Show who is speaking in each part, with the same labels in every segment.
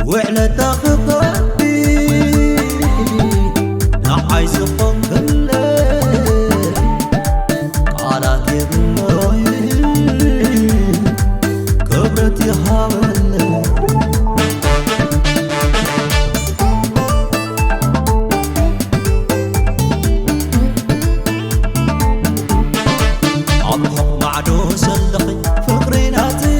Speaker 1: وعلى تخطبي نعايز فوق قالت يبنوي كبرت يهاول عمهم معدو سلقي فقريناتي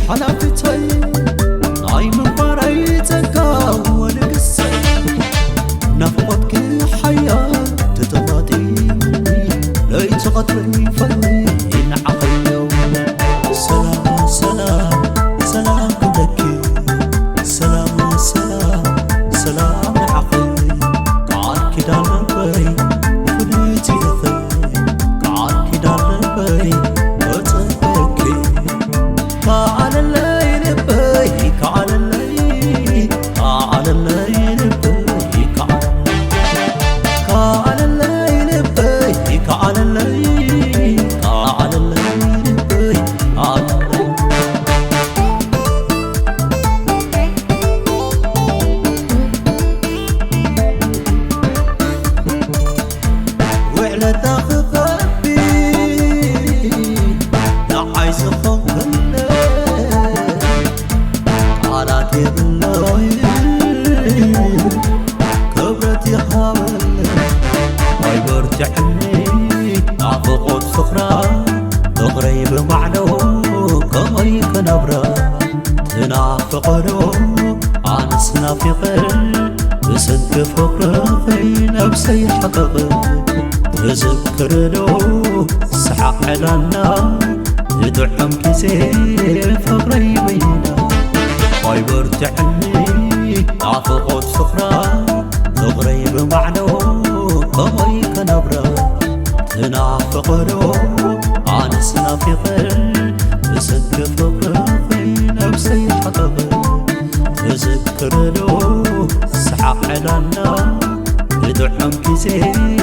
Speaker 1: حلافتي ناي من باري تقاو ونقصي نفقتك حياة تتفاتي ليت غطري فلي نعقل سلام سلام سلام كدكي سلام سلام سلام عقلي قعد كدا نبي فليتي ثي قعد كدا نبي وعلى تخطبي نعايز فوق قالت يبنوي كبرت يهاول هاي برجعني عفقت فقرة تغري بمعنى كمي كنبرة تنافقنو عنس نافقن بسنك فقر في نفسي حقق تذكرنو سحق لنا يدعم كيسي فقري بينا هاي برجعني عفقت فقرة تغري بمعنى كمي كنبرة تنافقنو عنس نافقن بسنك فقر في نفسي حقق تذكرنو سحق لنا يدعم كيسي